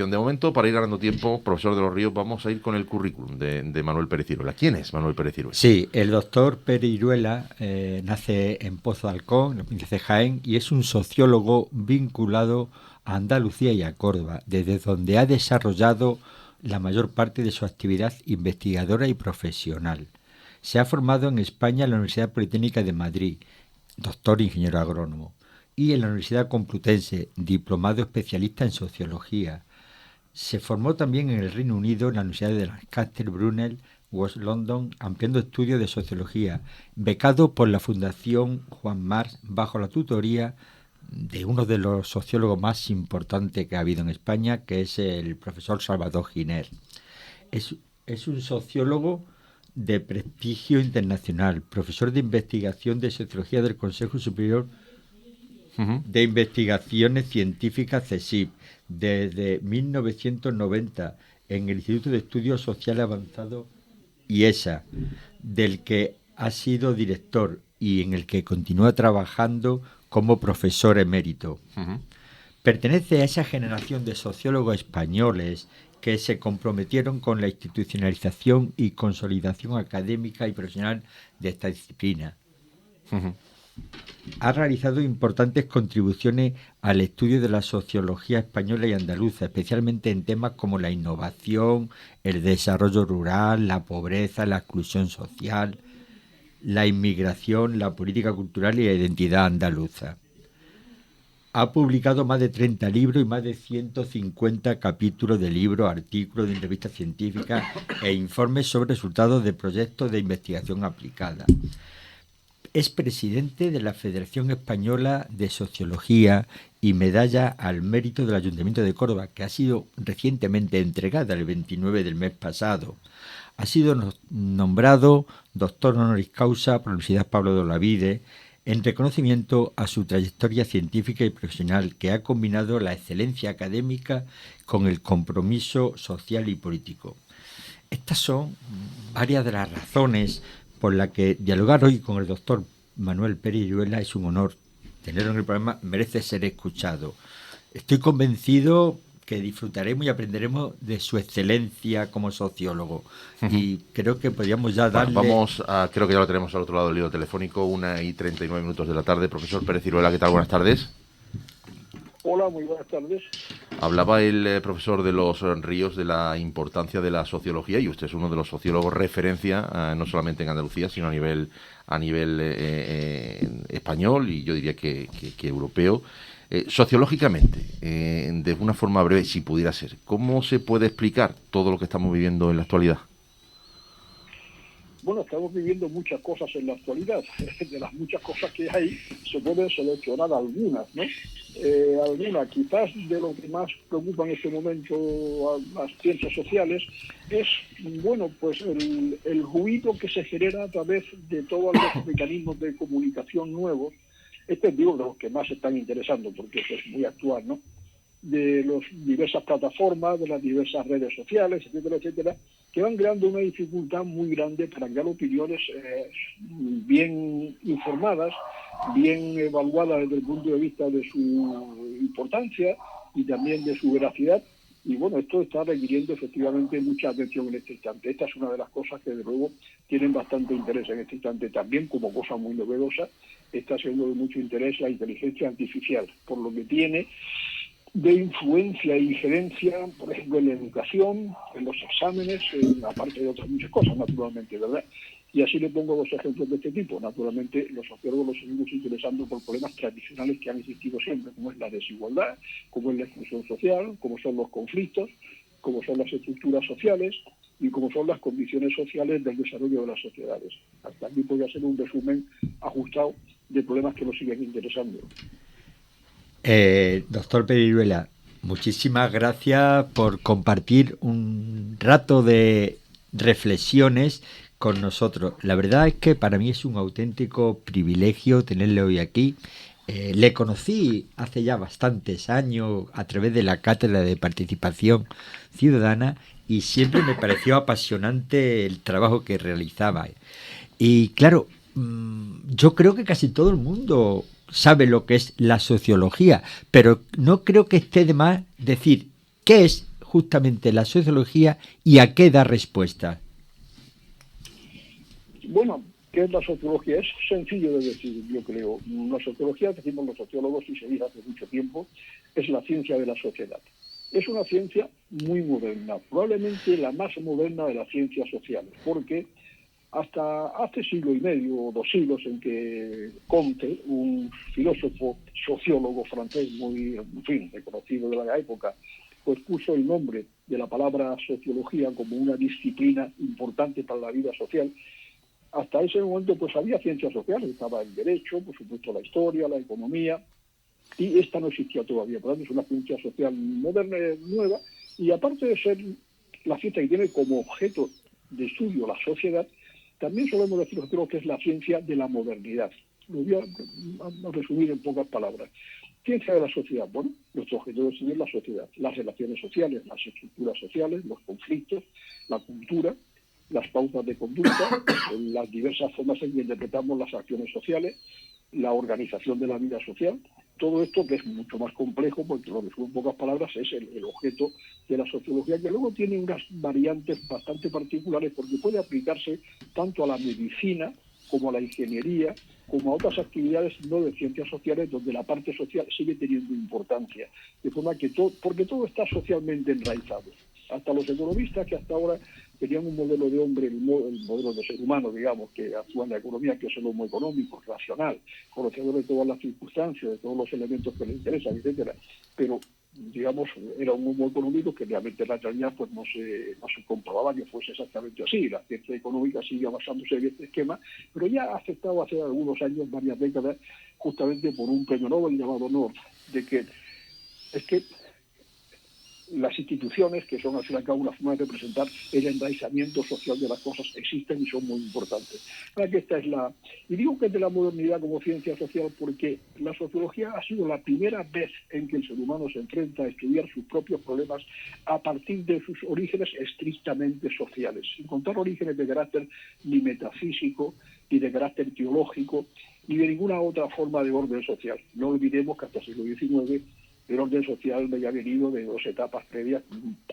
De momento, para ir ganando tiempo, profesor de los Ríos, vamos a ir con el currículum de Manuel Pérez Ciruela. ¿Quién es Manuel Pérez Ciruela? Sí, el doctor Pérez Ciruela nace en Pozo de Alcón, en la provincia de Jaén, y es un sociólogo vinculado a Andalucía y a Córdoba, desde donde ha desarrollado la mayor parte de su actividad investigadora y profesional. Se ha formado en España en la Universidad Politécnica de Madrid, doctor ingeniero agrónomo, y en la Universidad Complutense, diplomado especialista en sociología. Se formó también en el Reino Unido en la Universidad de Lancaster, Brunel, West London, ampliando estudios de sociología, becado por la Fundación Juan March bajo la tutoría de uno de los sociólogos más importantes que ha habido en España, que es el profesor Salvador Giner. Es un sociólogo de prestigio internacional, profesor de investigación de sociología del Consejo Superior de Investigaciones Científicas CSIC desde 1990 en el Instituto de Estudios Sociales Avanzados IESA, del que ha sido director y en el que continúa trabajando como profesor emérito. Pertenece a esa generación de sociólogos españoles que se comprometieron con la institucionalización y consolidación académica y profesional de esta disciplina. Ha realizado importantes contribuciones al estudio de la sociología española y andaluza, especialmente en temas como la innovación, el desarrollo rural, la pobreza, la exclusión social, la inmigración, la política cultural y la identidad andaluza. Ha publicado más de 30 libros y más de 150 capítulos de libros, artículos de entrevistas científicas e informes sobre resultados de proyectos de investigación aplicada. Es presidente de la Federación Española de Sociología y medalla al mérito del Ayuntamiento de Córdoba, que ha sido recientemente entregada el 29 del mes pasado. Ha sido nombrado doctor honoris causa por la Universidad Pablo de Olavide en reconocimiento a su trayectoria científica y profesional, que ha combinado la excelencia académica con el compromiso social y político. Estas son varias de las razones por las que dialogar hoy con el doctor Manuel Pérez Ciruela es un honor. Tenerlo en el programa merece ser escuchado. Estoy convencido que disfrutaremos y aprenderemos de su excelencia como sociólogo. Y creo que podríamos ya darle... Creo que ya lo tenemos al otro lado del hilo telefónico, 1:39 de la tarde. Profesor Pérez Ciruela, ¿qué tal? Buenas tardes. Hola, muy buenas tardes. Hablaba el profesor de los Ríos de la importancia de la sociología, y usted es uno de los sociólogos referencia, no solamente en Andalucía, sino a nivel español y yo diría que europeo. Sociológicamente, de una forma breve, si pudiera ser, ¿cómo se puede explicar todo lo que estamos viviendo en la actualidad? Bueno, estamos viviendo muchas cosas en la actualidad. De las muchas cosas que hay, se pueden seleccionar algunas, ¿no? Algunas, quizás de lo que más preocupa en este momento a las ciencias sociales es, bueno, pues el ruido que se genera a través de todos los mecanismos de comunicación nuevos. Digo, los que más están interesando, porque eso es muy actual, ¿no? De las diversas plataformas, de las diversas redes sociales, etcétera, etcétera, que van creando una dificultad muy grande para crear opiniones bien informadas, bien evaluadas desde el punto de vista de su importancia y también de su veracidad. Y bueno, esto está requiriendo efectivamente mucha atención en este instante. Esta es una de las cosas que, de luego, tienen bastante interés en este instante. También, como cosa muy novedosa, está siendo de mucho interés la inteligencia artificial, por lo que tiene de influencia e injerencia, por ejemplo, en la educación, en los exámenes, aparte de otras muchas cosas, naturalmente, ¿verdad? Y así le pongo dos ejemplos de este tipo. Naturalmente, los sociólogos nos seguimos interesando por problemas tradicionales que han existido siempre, como es la desigualdad, como es la exclusión social, como son los conflictos, como son las estructuras sociales y como son las condiciones sociales del desarrollo de las sociedades. Hasta aquí podría ser un resumen ajustado de problemas que nos siguen interesando. Doctor Pérez Ciruela, muchísimas gracias por compartir un rato de reflexiones con nosotros. La verdad es que para mí es un auténtico privilegio tenerle hoy aquí. Le conocí hace ya bastantes años a través de la Cátedra de Participación Ciudadana y siempre me pareció apasionante el trabajo que realizaba. Y claro, yo creo que casi todo el mundo sabe lo que es la sociología, pero no creo que esté de más decir qué es justamente la sociología y a qué da respuesta? Bueno, ¿qué es la sociología? Es sencillo de decir, yo creo. La sociología, decimos los sociólogos y se dice hace mucho tiempo, es la ciencia de la sociedad. Es una ciencia muy moderna, probablemente la más moderna de las ciencias sociales, porque hasta hace siglo y medio o 2 siglos en que Comte, un filósofo sociólogo francés muy, en fin, reconocido de la época, pues puso el nombre de la palabra sociología como una disciplina importante para la vida social. Hasta ese momento pues había ciencias sociales, estaba el derecho, por supuesto la historia, la economía, y esta no existía todavía. Por lo tanto, es una ciencia social moderna, nueva, y aparte de ser la ciencia que tiene como objeto de estudio la sociedad, también solemos decir nosotros que es la ciencia de la modernidad. Lo voy a resumir en pocas palabras. Ciencia de la sociedad. Bueno, nuestro objeto es estudiar la sociedad, las relaciones sociales, las estructuras sociales, los conflictos, la cultura, las pautas de conducta, las diversas formas en que interpretamos las acciones sociales, la organización de la vida social. Todo esto, que es mucho más complejo, porque lo que resumo en pocas palabras es el objeto de la sociología, que luego tiene unas variantes bastante particulares porque puede aplicarse tanto a la medicina como a la ingeniería, como a otras actividades no de ciencias sociales, donde la parte social sigue teniendo importancia. De forma que porque todo está socialmente enraizado. Hasta los economistas que hasta ahora tenían un modelo de hombre, el modelo de ser humano, digamos, que actúa en la economía, que es el homo económico, racional, conocedor de todas las circunstancias, de todos los elementos que le interesan, etcétera. Pero, digamos, era un homo económico que realmente en la realidad pues no se comprobaba que fuese exactamente así. La ciencia económica sigue basándose en este esquema, pero ya ha aceptado hace algunos años, varias décadas, justamente por un premio Nobel llamado North, de que es que las instituciones, que son al fin y al cabo una forma de representar el enraizamiento social de las cosas, existen y son muy importantes. Para que esta es y digo que es de la modernidad como ciencia social porque la sociología ha sido la primera vez en que el ser humano se enfrenta a estudiar sus propios problemas a partir de sus orígenes estrictamente sociales, sin contar orígenes de carácter ni metafísico, ni de carácter teológico, ni de ninguna otra forma de orden social. No olvidemos que hasta el siglo XIX el orden social me había venido de 2 etapas previas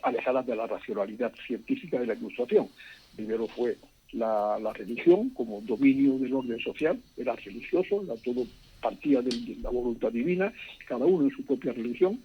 alejadas de la racionalidad científica de la Ilustración. Primero fue la religión como dominio del orden social, era religioso, todo partía de la voluntad divina, cada uno en su propia religión,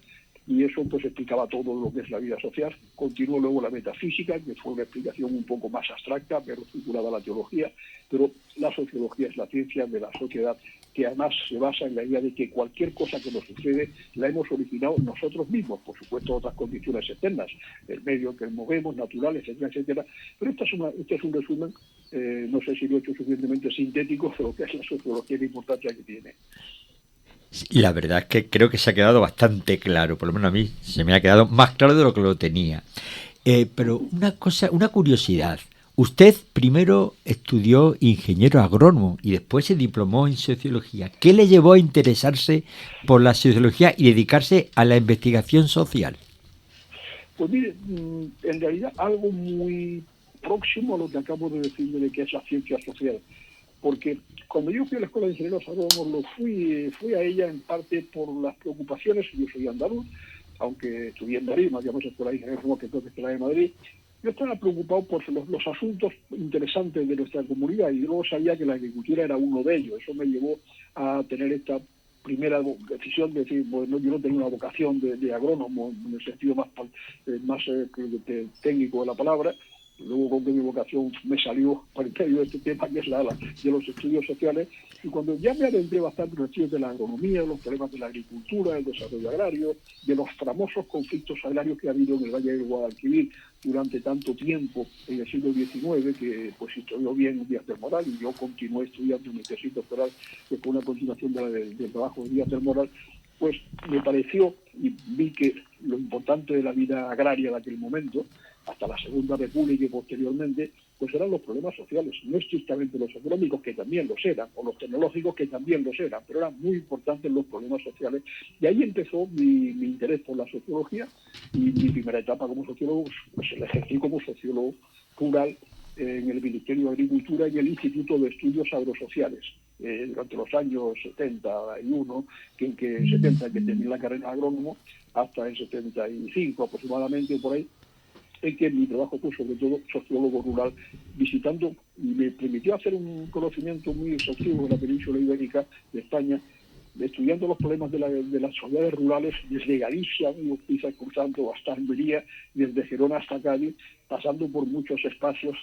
y eso pues explicaba todo lo que es la vida social. Continuó luego la metafísica, que fue una explicación un poco más abstracta, pero vinculada a la teología, pero la sociología es la ciencia de la sociedad, que además se basa en la idea de que cualquier cosa que nos sucede la hemos originado nosotros mismos, por supuesto otras condiciones externas, el medio en que nos movemos, natural, etcétera, etcétera, pero este es un resumen, no sé si lo he hecho suficientemente sintético, de lo que es la sociología y la importancia que tiene. Y la verdad es que creo que se ha quedado bastante claro, por lo menos a mí se me ha quedado más claro de lo que lo tenía. Pero una curiosidad. Usted primero estudió ingeniero agrónomo y después se diplomó en sociología. ¿Qué le llevó a interesarse por la sociología y dedicarse a la investigación social? Pues mire, en realidad algo muy próximo a lo que acabo de decirle de que es la ciencia social. Porque cuando yo fui a la Escuela de Ingenieros Agrónomos, fui a ella en parte por las preocupaciones. Yo soy andaluz, aunque estudié en Madrid, más llamamos Escuela de Ingenieros Agrónomos que entonces Escuela de Madrid. Yo estaba preocupado por los asuntos interesantes de nuestra comunidad y luego sabía que la agricultura era uno de ellos. Eso me llevó a tener esta primera decisión de decir, bueno, yo no tenía una vocación de agrónomo en el sentido más técnico de la palabra. Luego con que mi vocación me salió por el medio de este tema, que es de los estudios sociales, y cuando ya me adentré bastante en los estudios de la agronomía, los problemas de la agricultura, el desarrollo agrario, de los famosos conflictos agrarios que ha habido en el Valle del Guadalquivir durante tanto tiempo en el siglo XIX, que pues estudió bien Díaz del Moral, y yo continué estudiando mi tesis doctoral, que fue una continuación del trabajo de Díaz del Moral, pues me pareció y vi que lo importante de la vida agraria de aquel momento, hasta la Segunda República y posteriormente, pues eran los problemas sociales, no estrictamente los económicos, que también los eran, o los tecnológicos, que también los eran, pero eran muy importantes los problemas sociales. Y ahí empezó mi interés por la sociología, y mi primera etapa como sociólogo, pues la ejercí como sociólogo rural en el Ministerio de Agricultura y el Instituto de Estudios Agrosociales. durante los años 71, que 70 que terminé la carrera de agrónomo, hasta el 75 aproximadamente, por ahí, en que mi trabajo fue sobre todo sociólogo rural, visitando, y me permitió hacer un conocimiento muy exhaustivo de la península ibérica, de España, estudiando los problemas de las sociedades rurales desde Galicia, quizás cruzando hasta Almería, desde Gerona hasta Cádiz, pasando por muchos espacios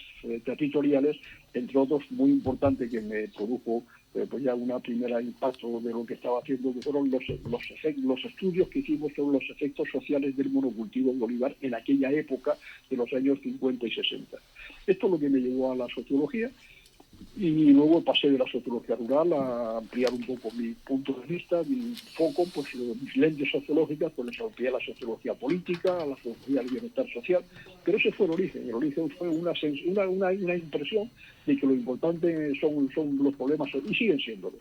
territoriales, entre otros muy importante que me produjo pues ya una primera impacto de lo que estaba haciendo, que fueron los estudios que hicimos sobre los efectos sociales del monocultivo de olivar en aquella época de los años 50 y 60. Esto es lo que me llevó a la sociología. Y luego pasé de la sociología rural a ampliar un poco mi punto de vista, mi foco, pues mis lentes sociológicas, pues les amplié a la sociología política, a la sociología del bienestar social, pero ese fue el origen. El origen fue una impresión de que lo importante son los problemas, y siguen siendo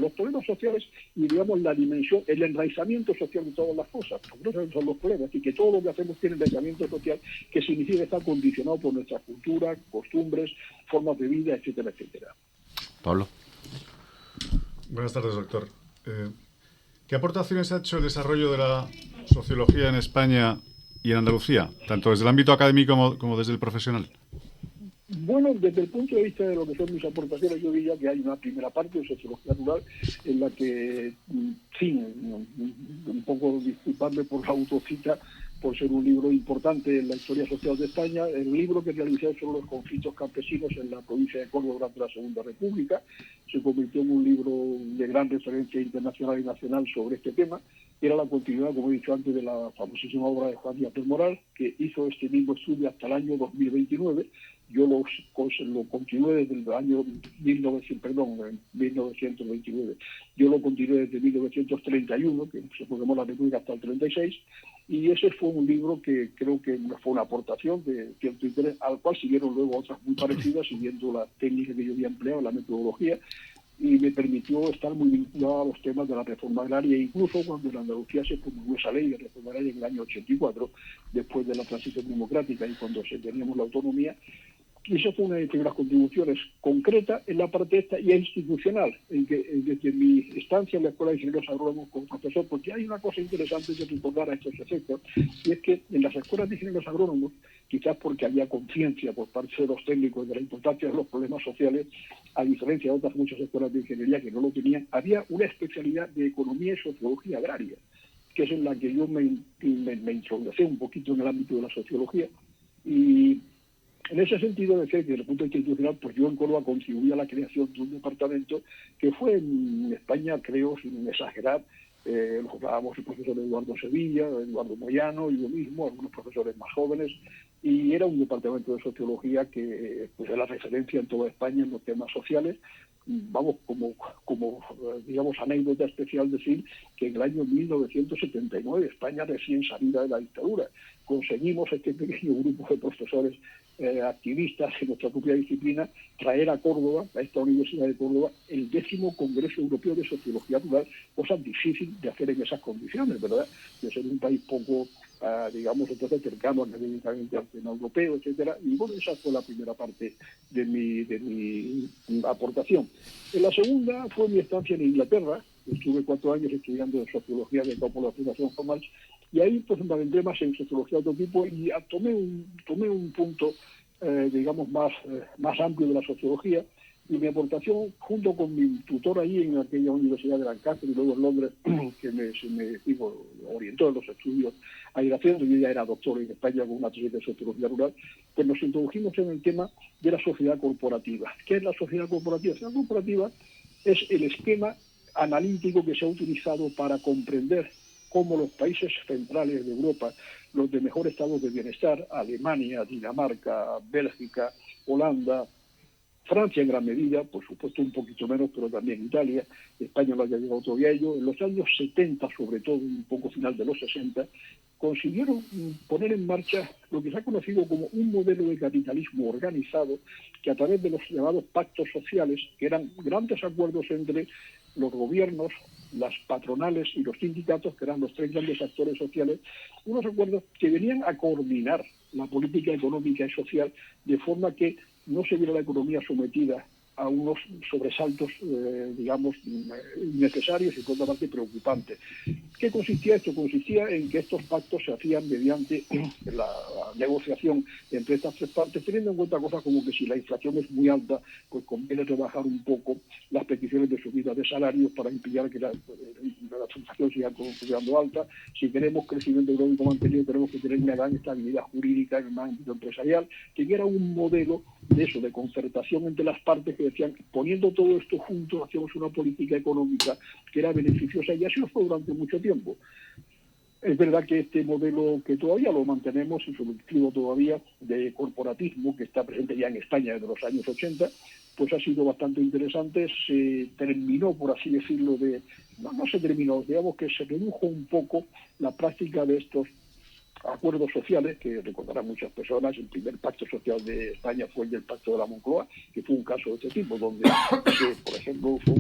los problemas sociales y, digamos, la dimensión, el enraizamiento social de todas las cosas, porque esos son los problemas, y que todo lo que hacemos tiene enraizamiento social, que significa estar condicionado por nuestra cultura, costumbres, formas de vida, etcétera, etcétera. Pablo. Buenas tardes, doctor. ¿Qué aportaciones ha hecho el desarrollo de la sociología en España y en Andalucía, tanto desde el ámbito académico como desde el profesional? Bueno, desde el punto de vista de lo que son mis aportaciones, yo diría que hay una primera parte de sociología rural en la que, un poco disculparme por la autocita, por ser un libro importante en la historia social de España, el libro que realicé sobre los conflictos campesinos en la provincia de Córdoba durante la Segunda República, se convirtió en un libro de gran referencia internacional y nacional sobre este tema. Era la continuidad, como he dicho antes, de la famosísima obra de Juan Díaz del Moral, que hizo este mismo estudio hasta el año 2029. Yo lo continué desde el año 1929. Yo lo continué desde 1931, que se proclamó la República, hasta el 36, y ese fue un libro que creo que fue una aportación de cierto interés, al cual siguieron luego otras muy parecidas, siguiendo la técnica que yo había empleado, la metodología, y me permitió estar muy vinculado a los temas de la reforma agraria, incluso cuando en Andalucía se promulgó esa ley de reforma agraria en el año 84, después de la transición democrática y cuando teníamos la autonomía. Y eso fue una de las contribuciones concretas en la parte esta y institucional, desde mi estancia en la Escuela de Ingenieros Agrónomos como profesor, porque hay una cosa interesante de recordar a estos efectos, y es que en las escuelas de ingenieros agrónomos, quizás porque había conciencia por parte de los técnicos de la importancia de los problemas sociales, a diferencia de otras muchas escuelas de ingeniería que no lo tenían, había una especialidad de economía y sociología agraria, que es en la que yo me introducí un poquito en el ámbito de la sociología. Y en ese sentido, desde el punto de vista institucional, pues yo en Córdoba contribuí a la creación de un departamento que fue en España, creo, sin exagerar, lo hablábamos el profesor Eduardo Sevilla, Eduardo Moyano y yo mismo, algunos profesores más jóvenes, y era un departamento de sociología que pues es la referencia en toda España en los temas sociales. Vamos, como digamos, anécdota especial decir que en el año 1979, España recién salida de la dictadura, conseguimos este pequeño grupo de profesores activistas en nuestra propia disciplina, traer a Córdoba, a esta Universidad de Córdoba, el 10º Congreso Europeo de Sociología Rural, cosa difícil de hacer en esas condiciones, ¿verdad? De ser un país poco, digamos, entonces cercano académicamente al tema europeo, etcétera. Y bueno, esa fue la primera parte de mi aportación. En la segunda fue mi estancia en Inglaterra. Estuve 4 años estudiando sociología de campo de la Fundación Formal, y ahí pues me adentré más en sociología de otro tipo y tomé un punto, digamos, más amplio de la sociología, y mi aportación, junto con mi tutor ahí en aquella Universidad de Lancaster y luego en Londres, que me orientó en los estudios a ir haciendo, yo ya era doctor en España con una tesis de sociología rural, pues nos introdujimos en el tema de la sociedad corporativa. ¿Qué es la sociedad corporativa? La sociedad corporativa es el esquema analítico que se ha utilizado para comprender cómo los países centrales de Europa, los de mejor estado de bienestar, Alemania, Dinamarca, Bélgica, Holanda, Francia en gran medida, por supuesto un poquito menos, pero también Italia, España lo haya llegado todavía a ello, en los años 70, sobre todo, un poco final de los 60, consiguieron poner en marcha lo que se ha conocido como un modelo de capitalismo organizado, que a través de los llamados pactos sociales, que eran grandes acuerdos entre los gobiernos, las patronales y los sindicatos, que eran los 3 grandes actores sociales, unos acuerdos que venían a coordinar la política económica y social de forma que no se viera la economía sometida a unos sobresaltos, digamos, innecesarios y por otra parte preocupantes. ¿Qué consistía esto? Consistía en que estos pactos se hacían mediante la negociación entre estas tres partes, teniendo en cuenta cosas como que si la inflación es muy alta, pues conviene rebajar un poco las peticiones de subida de salarios para impedir que la inflación siga quedando alta. Si queremos crecimiento económico mantenido, tenemos que tener una gran estabilidad jurídica en el ámbito empresarial, que era un modelo de eso, de concertación entre las partes que decían, poniendo todo esto junto, hacíamos una política económica que era beneficiosa, y así fue durante mucho tiempo. Es verdad que este modelo, que todavía lo mantenemos y subscribo todavía, de corporatismo, que está presente ya en España desde los años 80, pues ha sido bastante interesante. Se terminó, por así decirlo, no se terminó, digamos que se redujo un poco la práctica de estos acuerdos sociales, que recordarán muchas personas. El primer pacto social de España fue el del Pacto de la Moncloa, que fue un caso de este tipo, donde, por ejemplo, fue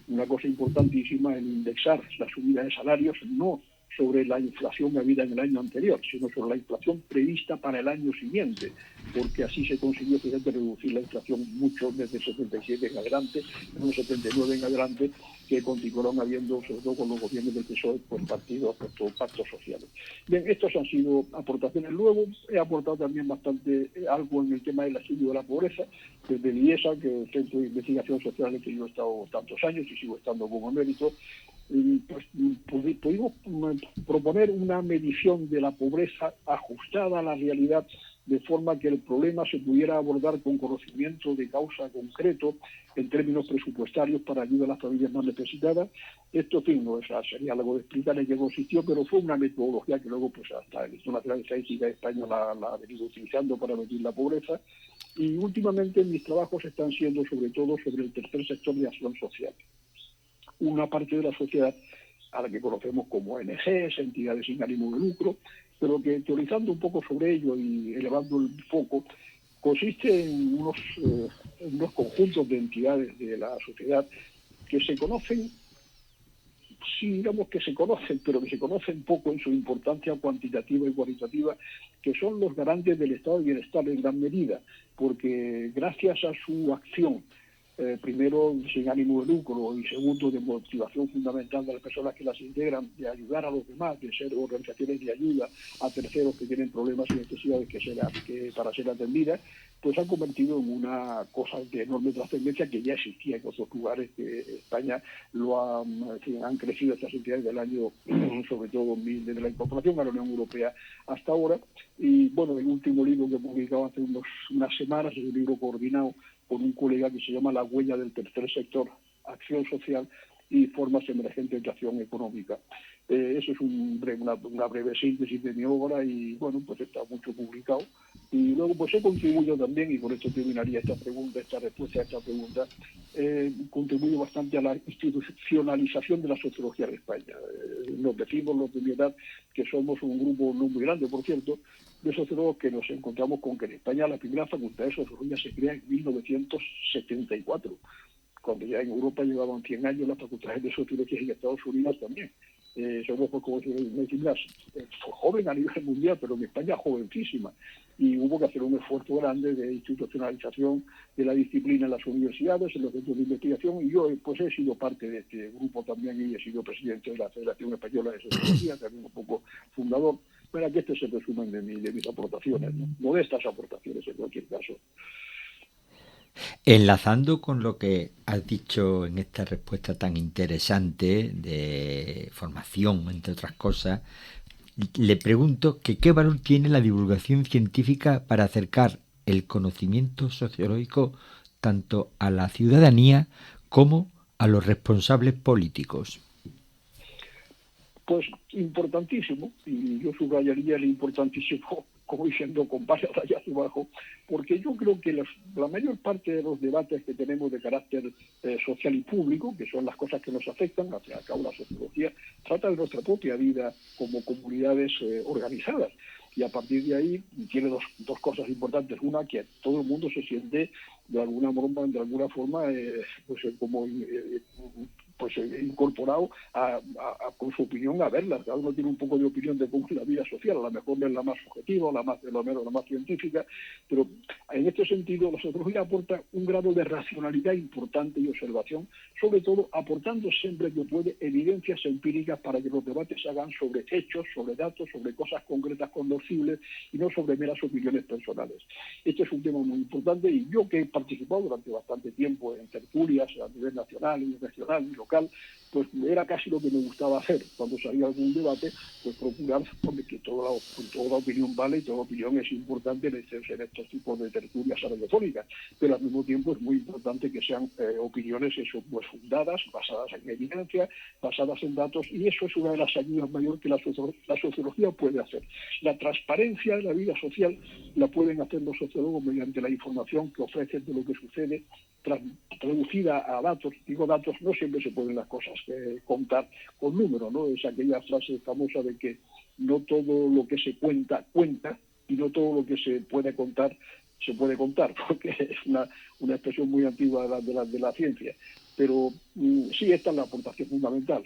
una cosa importantísima el indexar la subida de salarios, no sobre la inflación habida en el año anterior, sino sobre la inflación prevista para el año siguiente, porque así se consiguió reducir la inflación mucho desde el 77 en adelante, en el 79 en adelante, que continuaron habiendo, sobre todo con los gobiernos del PSOE, pues partidos, pues, pactos sociales. Bien, estos han sido aportaciones. Luego he aportado también bastante algo en el tema del estudio de la pobreza, desde el IESA, que es el Centro de Investigación Social en que yo he estado tantos años y sigo estando como emérito. Pues pudimos proponer una medición de la pobreza ajustada a la realidad, de forma que el problema se pudiera abordar con conocimiento de causa concreto en términos presupuestarios para ayuda a las familias más necesitadas. Esto, en fin, no sería algo de explicar en qué consistió, pero fue una metodología que luego pues hasta el Instituto Nacional de Estadística de España la ha venido utilizando para medir la pobreza. Y últimamente mis trabajos están siendo sobre todo sobre el tercer sector de acción social. Una parte de la sociedad a la que conocemos como ONGs, entidades sin ánimo de lucro, pero que, teorizando un poco sobre ello y elevando el foco, consiste en unos conjuntos de entidades de la sociedad que se conocen, sí, digamos que se conocen, pero que se conocen poco en su importancia cuantitativa y cualitativa, que son los garantes del estado de bienestar en gran medida, porque gracias a su acción, primero sin ánimo de lucro y segundo de motivación fundamental de las personas que las integran, de ayudar a los demás, de ser organizaciones de ayuda a terceros que tienen problemas y necesidades que para ser atendidas, pues han convertido en una cosa de enorme trascendencia que ya existía en otros lugares, que España han crecido estas entidades del año, sobre todo desde la incorporación a la Unión Europea hasta ahora. Y bueno, el último libro que he publicado hace unas semanas es un libro coordinado con un colega que se llama La huella del tercer sector, acción social y formas emergentes de acción económica. Eso es una breve síntesis de mi obra y bueno, pues está mucho publicado. Y luego pues he contribuido también, y con esto terminaría esta respuesta a esta pregunta, contribuyo bastante a la institucionalización de la sociología en España. Nos decimos los de mi edad que somos un grupo no muy grande, por cierto, de sociólogos que nos encontramos con que en España la primera facultad de sociología se crea en 1974, cuando ya en Europa llevaban 100 años las facultades de sociología y en Estados Unidos también. Somos, pues, como decimos, joven a nivel mundial, pero en España jovencísima. Y hubo que hacer un esfuerzo grande de institucionalización de la disciplina en las universidades, en los centros de investigación, y yo pues he sido parte de este grupo también y he sido presidente de la Federación Española de Sociología, también un poco fundador. Bueno, aquí este es el resumen de mis aportaciones, ¿no? Modestas aportaciones en cualquier caso. Enlazando con lo que has dicho en esta respuesta tan interesante de formación, entre otras cosas, le pregunto que qué valor tiene la divulgación científica para acercar el conocimiento sociológico tanto a la ciudadanía como a los responsables políticos. Pues importantísimo, y yo subrayaría el importantísimo, como diciendo, con varias rayas abajo, porque yo creo que la mayor parte de los debates que tenemos de carácter social y público, que son las cosas que nos afectan, al fin y al cabo la sociología, trata de nuestra propia vida como comunidades organizadas. Y a partir de ahí tiene dos cosas importantes. Una, que todo el mundo se siente de alguna forma, pues como pues incorporado con su opinión a verlas. Cada uno tiene un poco de opinión de cómo es la vida social, a lo mejor no es la más objetiva, la más científica, pero en este sentido la sociología aporta un grado de racionalidad importante y observación, sobre todo aportando siempre que puede evidencias empíricas para que los debates se hagan sobre hechos, sobre datos, sobre cosas concretas conocibles y no sobre meras opiniones personales. Este es un tema muy importante y yo, que he participado durante bastante tiempo en tertulias a nivel nacional y regional y local, pues era casi lo que me gustaba hacer cuando salía algún debate, pues procurar que toda opinión vale y toda opinión es importante en estos tipos de tertulias radiofónicas, pero al mismo tiempo es muy importante que sean opiniones pues fundadas, basadas en evidencia, basadas en datos, y eso es una de las ayudas mayores que la sociología puede hacer. La transparencia de la vida social la pueden hacer los sociólogos mediante la información que ofrecen de lo que sucede, traducida a datos. Digo datos, no siempre se pueden las cosas contar con números, ¿no? Es aquella frase famosa de que no todo lo que se cuenta, y no todo lo que se puede contar, porque es una expresión muy antigua de la ciencia. Pero sí, esta es la aportación fundamental,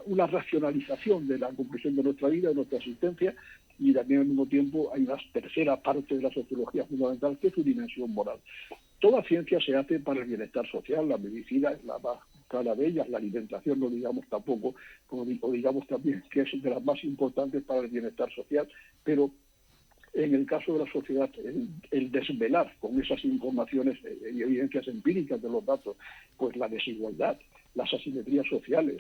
una racionalización de la comprensión de nuestra vida, de nuestra existencia, y también al mismo tiempo hay una tercera parte de la sociología fundamental, que es su dimensión moral. Toda ciencia se hace para el bienestar social, la medicina es la más clara de ellas, la alimentación no digamos tampoco, o digamos también que es de las más importantes para el bienestar social, pero en el caso de la sociedad, el desvelar con esas informaciones y evidencias empíricas de los datos, pues la desigualdad, las asimetrías sociales,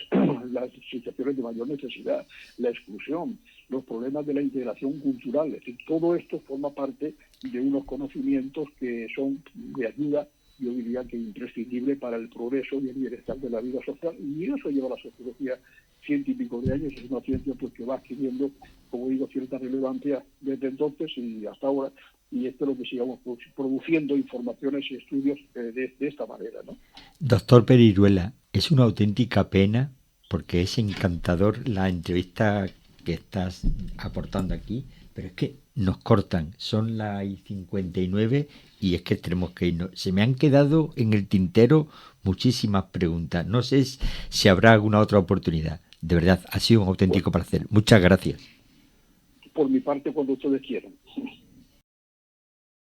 las situaciones de mayor necesidad, la exclusión, los problemas de la integración cultural, es decir, todo esto forma parte de unos conocimientos que son de ayuda, yo diría que imprescindible para el progreso y el bienestar de la vida social, y eso lleva la sociología 100 y pico de años. Es una ciencia pues que va adquiriendo, como digo, cierta relevancia desde entonces y hasta ahora, y espero que sigamos produciendo informaciones y estudios de esta manera, ¿no? Doctor Periruela, es una auténtica pena, porque es encantador la entrevista que estás aportando aquí, pero es que nos cortan, son las 59 y es que tenemos que irnos. Se me han quedado en el tintero muchísimas preguntas, no sé si habrá alguna otra oportunidad. De verdad, ha sido un auténtico placer. Muchas gracias. Por mi parte, cuando ustedes quieran.